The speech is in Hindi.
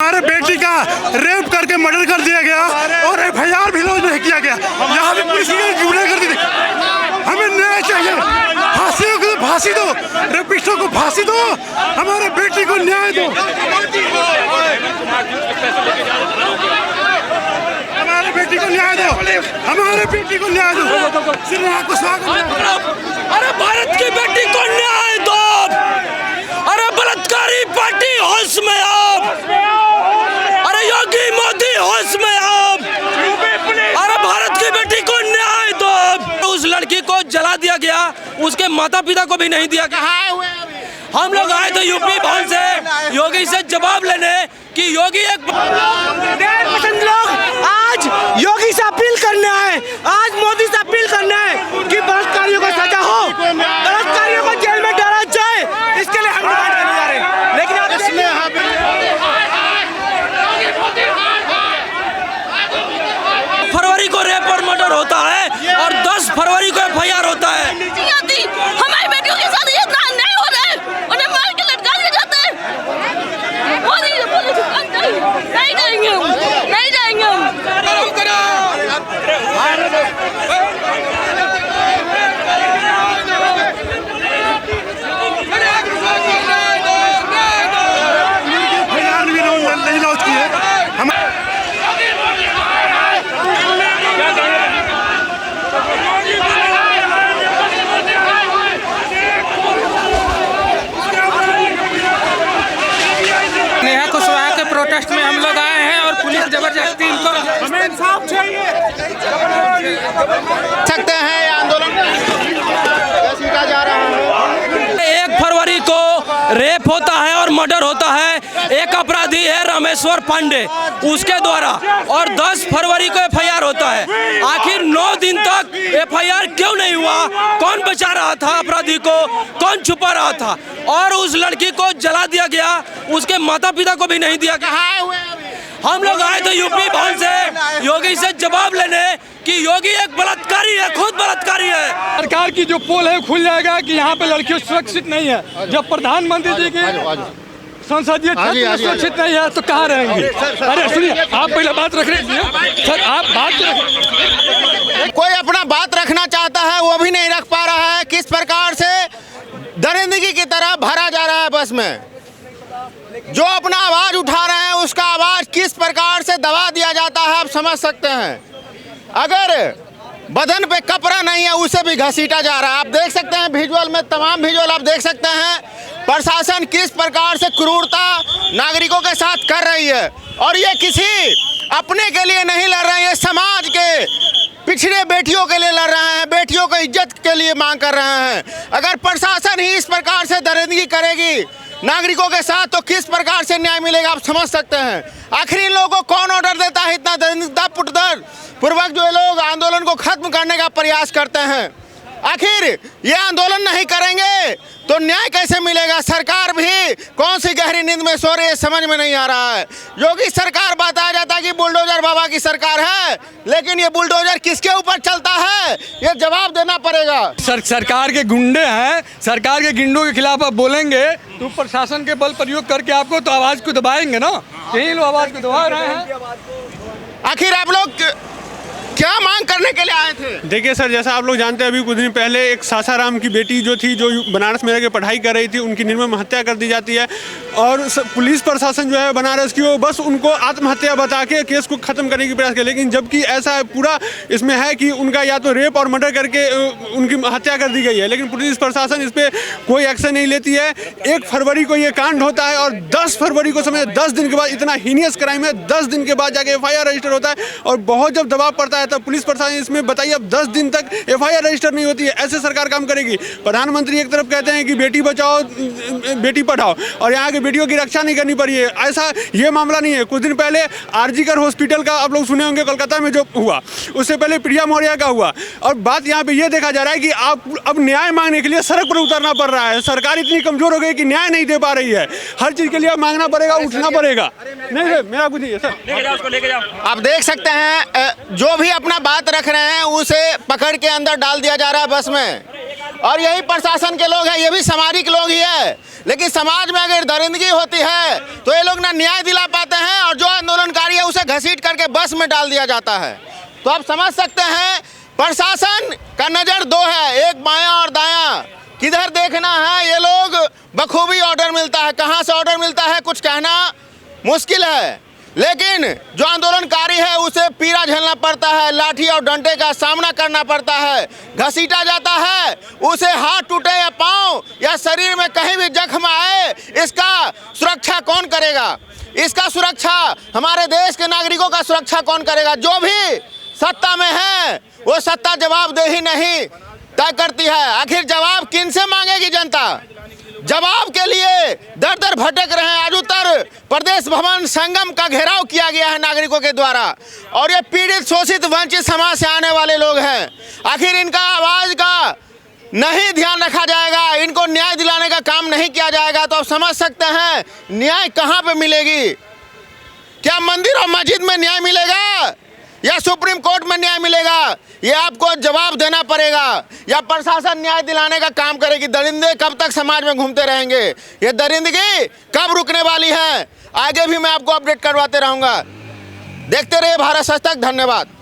हमारे बेटी का रेप करके मर्डर कर दिया गया और FIR भी लॉन्च नहीं किया गया। यहाँ भी पुलिस ने जुड़े कर दी। हमें न्याय चाहिए, फांसी दो, रेपिस्टों को फांसी दो, हमारे बेटी को न्याय दो, हमारे बेटी को न्याय दो, हमारे बेटी को न्याय दो। सिन्हा को स्वागत। अरे भारत की बेटी को न्याय दो। अरे बलात्कारी पार्टी होश में आओ। अरे योगी मोदी होश में आओ। अरे भारत की बेटी को न्याय दो। उस लड़की को जला दिया गया, उसके माता पिता को भी नहीं दिया गया। हम लोग आए थे यूपी भवन से योगी से जवाब लेने कि योगी एक पसंद लोग आज योगी से अपील करने आए, आज मोदी से अपील करने आए कि बलात्कारियों को सजा हो, बलात्कारियों को जेल में डाला जाए। इसके लिए हम डिमांड करने जा रहे हैं। लेकिन फरवरी को रेप और मर्डर होता है और 10 फरवरी को FIR होता है। हमारी बेटियों के साथ ये नहीं हो रहा है, उन्हें मार के लटका दिए जाते हैं। नहीं जाएंगे हम, नहीं जाएंगे हम। नहीं लॉन्च किए हम। नेहा कुशवाहा के प्रोटेस्ट में हम लोग आए हैं और पुलिस जबरदस्ती इनको हमें इंसाफ चाहिए। सकते हैं ये आंदोलन सीखा जा रहा है। 1 फरवरी को रेप होता है और मर्डर होता है। एक अपराधी है रामेश्वर पांडे, उसके द्वारा, और 10 फरवरी को FIR होता है। आखिर 9 दिन तक FIR क्यों नहीं हुआ? कौन बचा रहा था अपराधी को, कौन छुपा रहा था? और उस लड़की को जला दिया गया, उसके माता पिता को भी नहीं दिया गया। हम लोग आए थे यूपी भवन से योगी से जवाब लेने कि योगी एक बलात्कारी है, खुद बलात्कारी है। सरकार की जो पोल है खुल जाएगा कि यहाँ पे लड़कियों सुरक्षित नहीं है। जब प्रधानमंत्री जी की संसदीय क्षेत्र सुरक्षित नहीं है तो कहाँ रहेंगे? अरे सुनिए, आप पहले बात रख रहे हैं सर, आप बात कोई अपना बात रखना चाहता है वो भी नहीं रख पा रहा है। किस प्रकार से दरिंदगी की तरह भरा जा रहा है बस में। जो अपना आवाज उठा रहे हैं उसका आवाज किस प्रकार से दबा दिया जाता है आप समझ सकते हैं। अगर बदन पे कपड़ा नहीं है उसे भी घसीटा जा रहा है। आप देख सकते हैं विजुअल में, तमाम विजुअल आप देख सकते हैं प्रशासन किस प्रकार से क्रूरता नागरिकों के साथ कर रही है। और ये किसी अपने के लिए नहीं लड़ रहे हैं, ये समाज के पिछड़े बेटियों के लिए लड़ रहे हैं, बेटियों को इज्जत के लिए मांग कर रहे हैं। अगर प्रशासन ही इस प्रकार से दरिंदगी करेगी नागरिकों के साथ तो किस प्रकार से न्याय मिलेगा आप समझ सकते हैं। आखिर इन लोगों को कौन ऑर्डर देता है इतना दरिंदगी पूर्वक जो लोग आंदोलन को खत्म करने का प्रयास करते हैं? आखिर ये आंदोलन नहीं करेंगे तो न्याय कैसे मिलेगा? सरकार भी कौन सी गहरी नींद में सो रही है समझ में नहीं आ रहा है। योगी सरकार बताया जाता है कि बुलडोजर बाबा की सरकार है, लेकिन ये बुलडोजर किसके ऊपर चलता है ये जवाब देना पड़ेगा। सरकार के गुंडे हैं, सरकार के गुंडों के खिलाफ आप बोलेंगे तो प्रशासन के बल प्रयोग करके आपको तो आवाज को दबाएंगे ना। यही लोग आवाज को दबा रहे हैं। आखिर आप लोग क्या मांग करने के लिए आए थे? देखिए सर, जैसा आप लोग जानते हैं अभी कुछ दिन पहले एक सासाराम की बेटी जो थी, जो बनारस में रह के पढ़ाई कर रही थी, उनकी निर्मम हत्या कर दी जाती है। और पुलिस प्रशासन जो है बनारस की, वो बस उनको आत्महत्या बता के केस को ख़त्म करने की प्रयास किया। लेकिन जबकि ऐसा पूरा इसमें है कि उनका या तो रेप और मर्डर करके उनकी हत्या कर दी गई है, लेकिन पुलिस प्रशासन इस पर कोई एक्शन नहीं लेती है। 1 फरवरी को ये कांड होता है और 10 फरवरी को समझे 10 दिन के बाद, इतना हीनियस क्राइम है, 10 दिन के बाद जाके FIR रजिस्टर होता है। और बहुत जब दबाव पड़ता है तब पुलिस प्रशासन इसमें बताइए, अब 10 दिन तक FIR रजिस्टर नहीं होती है। ऐसे सरकार काम करेगी? प्रधानमंत्री एक तरफ कहते हैं कि बेटी बचाओ बेटी पढ़ाओ और यहाँ की बेटियों की रक्षा नहीं करनी पड़ी है। ऐसा ये मामला नहीं है। कुछ दिन पहले आरजीकर हॉस्पिटल का आप लोग सुने होंगे कोलकाता में जो हुआ, उससे पहले प्रिया मौर्य का हुआ। और बात यहाँ पे ये देखा जा रहा है कि आप अब न्याय मांगने के लिए सड़क पर उतरना पड़ रहा है। सरकार इतनी कमजोर हो गई कि न्याय नहीं दे पा रही है। हर चीज के लिए मांगना पड़ेगा, उठना पड़ेगा। नहीं सर, मेरा कुछ नहीं है सर। आप देख सकते हैं जो भी अपना बात रख रहे हैं उसे पकड़ के अंदर डाल दिया जा रहा है बस में। और यही प्रशासन के लोग हैं, ये भी सामाजिक लोग ही है। लेकिन समाज में अगर दरिंदगी होती है तो ये लोग ना न्याय दिला पाते हैं बस में डाल दिया जाता है। तो आप समझ सकते हैं प्रशासन का नज़र दो है, एक बायां और दायां, किधर देखना है। ये लोग बखूबी ऑर्डर मिलता है, कहाँ से ऑर्डर मिलता है कुछ कहना मुश्किल है, लेकिन जो आंदोलनकारी है उसे पीड़ा झेलना पड़ता है, लाठी और डंडे का सामना करना पड़ता है, घसीटा जाता है, उसे हाथ टूटे या पाँव या शरीर में कहीं भी जख्म आए, इसका सुरक्षा कौन करेगा? इसका सुरक्षा हमारे देश के नागरिकों का सुरक्षा कौन करेगा? जो भी सत्ता में है वो सत्ता जवाबदेही नहीं तय करती है। आखिर जवाब किन से मांगेगी जनता? जवाब के लिए दर दर भटक रहे हैं। आज उत्तर प्रदेश भवन संगम का घेराव किया गया है नागरिकों के द्वारा, और ये पीड़ित शोषित वंचित समाज से आने वाले लोग हैं। आखिर इनका आवाज का नहीं ध्यान रखा जाएगा, इनको न्याय दिलाने का काम नहीं किया जाएगा, तो आप समझ सकते हैं न्याय कहाँ पे मिलेगी? क्या मंदिर और मस्जिद में न्याय मिलेगा या सुप्रीम कोर्ट में न्याय मिलेगा? ये आपको जवाब देना पड़ेगा, या प्रशासन न्याय दिलाने का काम करेगी। दरिंदे कब तक समाज में घूमते रहेंगे? ये दरिंदगी कब रुकने वाली है? आगे भी मैं आपको अपडेट करवाते रहूंगा। देखते रहिए भारत सच तक। धन्यवाद।